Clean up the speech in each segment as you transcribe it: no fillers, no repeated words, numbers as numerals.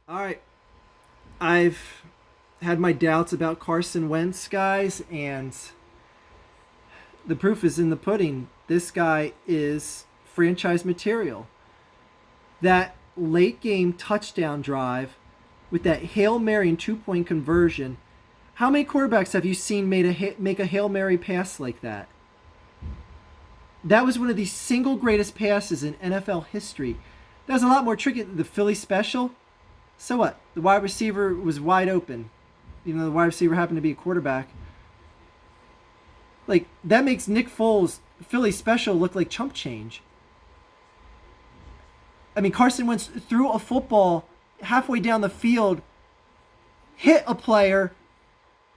All right. I've had my doubts about Carson Wentz, guys, and the proof is in the pudding. This guy is franchise material. That late game touchdown drive with that Hail Mary and 2 point conversion. How many quarterbacks have you seen make a Hail Mary pass like that? That was one of the single greatest passes in NFL history. That was a lot more tricky than the Philly special. So what? The wide receiver was wide open. The wide receiver happened to be a quarterback. Like, that makes Nick Foles' Philly special look like chump change. I mean, Carson Wentz threw a football halfway down the field, hit a player.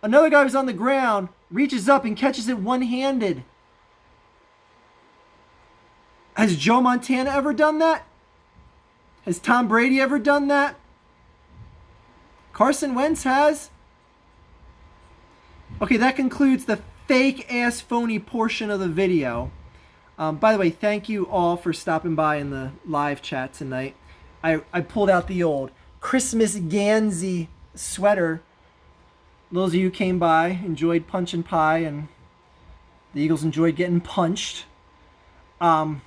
Another guy was on the ground, reaches up and catches it one-handed. Has Joe Montana ever done that? Has Tom Brady ever done that? Carson Wentz has. Okay, that concludes the fake-ass phony portion of the video. By the way, thank you all for stopping by in the live chat tonight. I pulled out the old Christmas Gansey sweater. Those of you who came by enjoyed punch and pie, and the Eagles enjoyed getting punched. I'm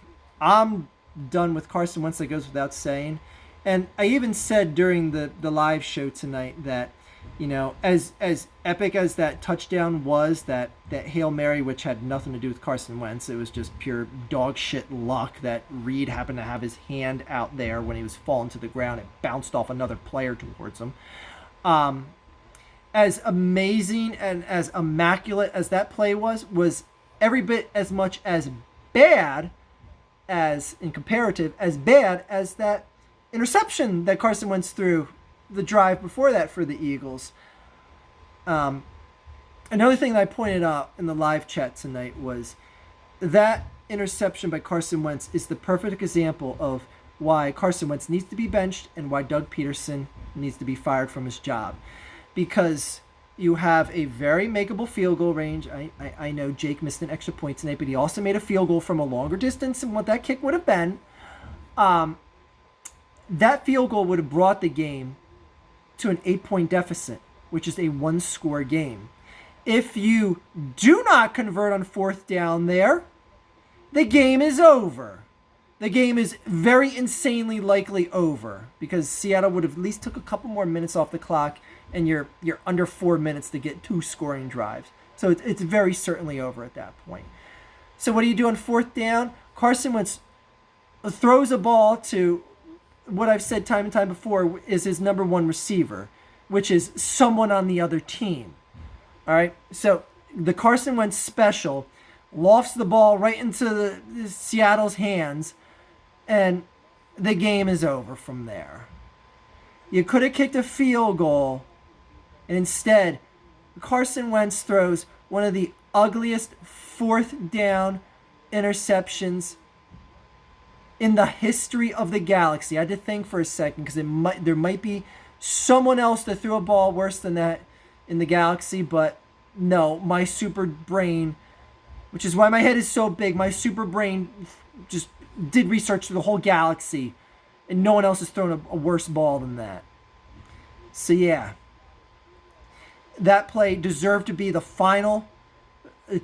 done with Carson Wentz, that goes without saying. And I even said during the live show tonight that, as epic as that touchdown was, that Hail Mary, which had nothing to do with Carson Wentz, it was just pure dog shit luck that Reed happened to have his hand out there when he was falling to the ground. It bounced off another player towards him. As amazing and as immaculate as that play was every bit as much as bad as, in comparative, as bad as that interception that Carson Wentz threw the drive before that for the Eagles. Another thing that I pointed out in the live chat tonight was that interception by Carson Wentz is the perfect example of why Carson Wentz needs to be benched and why Doug Peterson needs to be fired from his job. Because you have a very makeable field goal range. I know Jake missed an extra point tonight, but he also made a field goal from a longer distance than what that kick would have been. That field goal would have brought the game to an 8-point deficit, which is a one-score game. If you do not convert on fourth down there, the game is over. The game is very insanely likely over because Seattle would have at least took a couple more minutes off the clock, and you're under 4 minutes to get 2 scoring drives. So it's very certainly over at that point. So what do you do on fourth down? Carson Wentz throws a ball to what I've said time and time before is his number one receiver, which is someone on the other team. All right, so the Carson Wentz special lofts the ball right into the Seattle's hands, and the game is over from there. You could have kicked a field goal, and instead, Carson Wentz throws one of the ugliest fourth down interceptions in the history of the galaxy. I had to think for a second because there might be someone else that threw a ball worse than that in the galaxy, but no, my super brain, which is why my head is so big, my super brain just did research through the whole galaxy, and no one else has thrown a worse ball than that. So yeah, that play deserved to be the final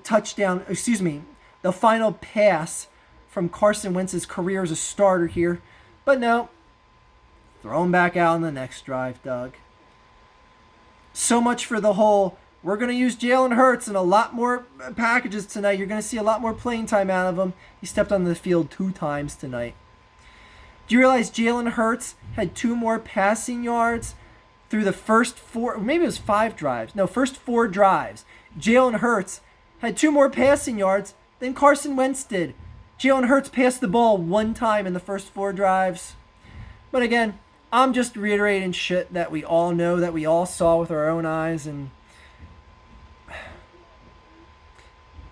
touchdown, the final pass from Carson Wentz's career as a starter here. But no, throw him back out on the next drive, Doug. So much for the whole, we're going to use Jalen Hurts in a lot more packages tonight. You're going to see a lot more playing time out of him. He stepped on the field 2 times tonight. Do you realize Jalen Hurts had 2 more passing yards through the first 4, maybe it was 5 drives. No, first 4 drives. Jalen Hurts had 2 more passing yards than Carson Wentz did. Jalen Hurts passed the ball 1 time in the first 4 drives. But again, I'm just reiterating shit that we all know, that we all saw with our own eyes. And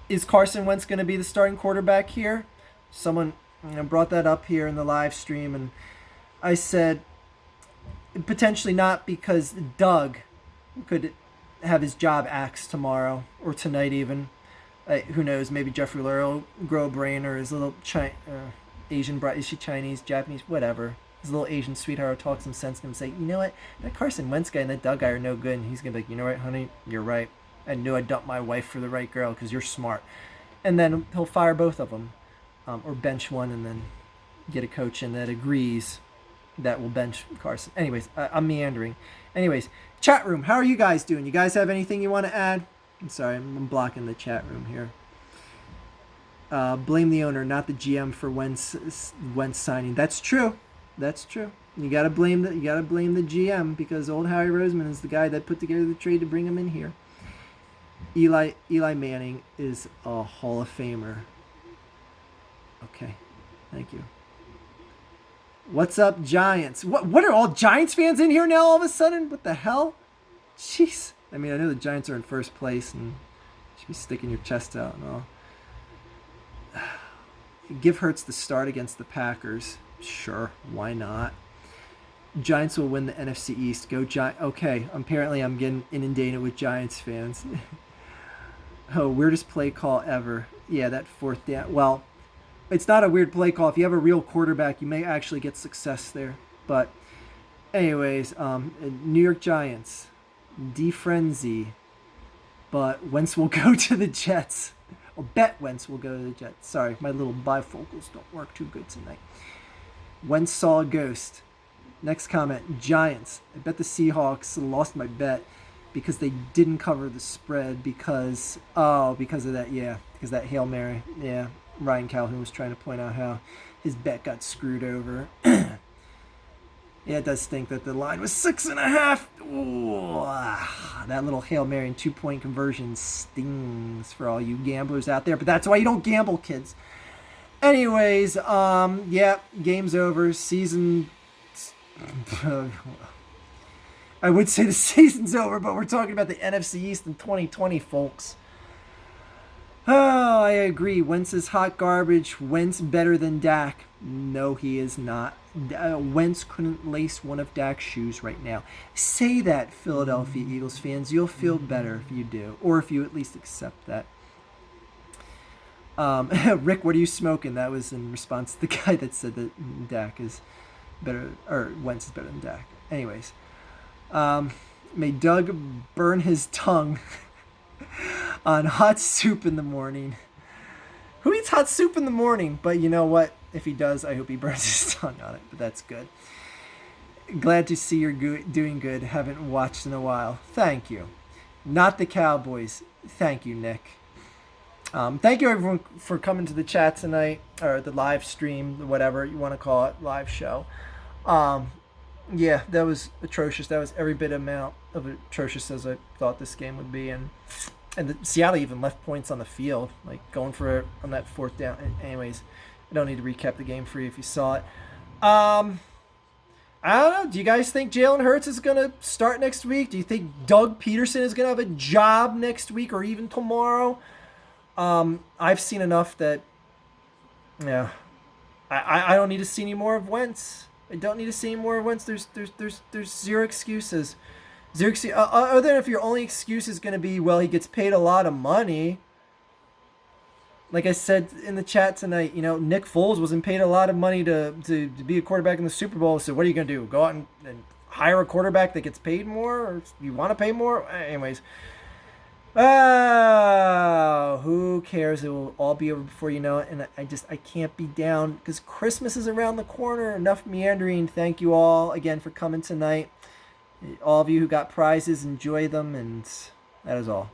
is Carson Wentz going to be the starting quarterback here? Someone brought that up here in the live stream, and I said potentially not, because Doug could have his job axed tomorrow or tonight even. Who knows? Maybe Jeffrey Lurie will grow a brain, or his little Asian bride. Is she Chinese, Japanese, whatever? his little Asian sweetheart will talk some sense to him and say, you know what, that Carson Wentz guy and that Doug guy are no good. And he's going to be like, you know what, honey, you're right. I knew I dumped my wife for the right girl because you're smart. And then he'll fire both of them, or bench one and then get a coach in that agrees that will bench Carson. Anyways, I'm meandering. Anyways, chat room, how are you guys doing? You guys have anything you want to add? I'm sorry, I'm blocking the chat room here. Blame the owner, not the GM, for Wentz signing. That's true. That's true. You gotta blame the GM because old Howie Roseman is the guy that put together the trade to bring him in here. Eli Manning is a Hall of Famer. Okay, thank you. What's up, Giants? What are all Giants fans in here now all of a sudden? What the hell? Jeez. I mean, I know the Giants are in first place and you should be sticking your chest out and all. Give Hurts the start against the Packers. Sure, why not? Giants will win the NFC East. Go Giants. Okay, apparently I'm getting inundated with Giants fans. Oh, weirdest play call ever. Yeah, that fourth down. Well, it's not a weird play call. If you have a real quarterback, you may actually get success there. But anyways, New York Giants, defrenzy. But Wentz will go to the Jets. I'll bet Wentz will go to the Jets. Sorry, my little bifocals don't work too good tonight. Wentz saw a ghost. Next comment, Giants. I bet the Seahawks lost my bet because they didn't cover the spread because of that, yeah. Because that Hail Mary, yeah. Ryan Calhoun was trying to point out how his bet got screwed over. Yeah, it does stink that the line was 6.5. Ooh, that little Hail Mary and 2-point conversion stings for all you gamblers out there. But that's why you don't gamble, kids. Anyways, yeah, game's over. Season... I would say the season's over, but we're talking about the NFC East in 2020, folks. Oh, I agree. Wentz is hot garbage. Wentz better than Dak. No, he is not. Wentz couldn't lace one of Dak's shoes right now. Say that, Philadelphia Eagles fans. You'll feel better if you do, or if you at least accept that. Rick, what are you smoking? That was in response to the guy that said that Dak is better, or Wentz is better than Dak. Anyways, may Doug burn his tongue on hot soup in the morning. Who eats hot soup in the morning? But you know what? If he does, I hope he burns his tongue on it. But that's good. Glad to see you're doing good. Haven't watched in a while. Thank you. Not the Cowboys. Thank you, Nick. Thank you, everyone, for coming to the chat tonight, or the live stream, whatever you want to call it, live show. Yeah, that was atrocious. That was every bit amount of atrocious as I thought this game would be. And Seattle even left points on the field, like going for it on that fourth down. Anyways, I don't need to recap the game for you if you saw it. I don't know. Do you guys think Jalen Hurts is going to start next week? Do you think Doug Peterson is going to have a job next week or even tomorrow? I've seen enough that, yeah, I don't need to see any more of Wentz. I don't need to see any more of Wentz. There's zero excuses. Other than if your only excuse is going to be, well, he gets paid a lot of money. Like I said in the chat tonight, you know, Nick Foles wasn't paid a lot of money to be a quarterback in the Super Bowl. So what are you going to do? Go out and hire a quarterback that gets paid more? Or you want to pay more? Anyways. Who cares? It will all be over before you know it. And I can't be down because Christmas is around the corner. Enough meandering. Thank you all again for coming tonight. All of you who got prizes, enjoy them. And that is all.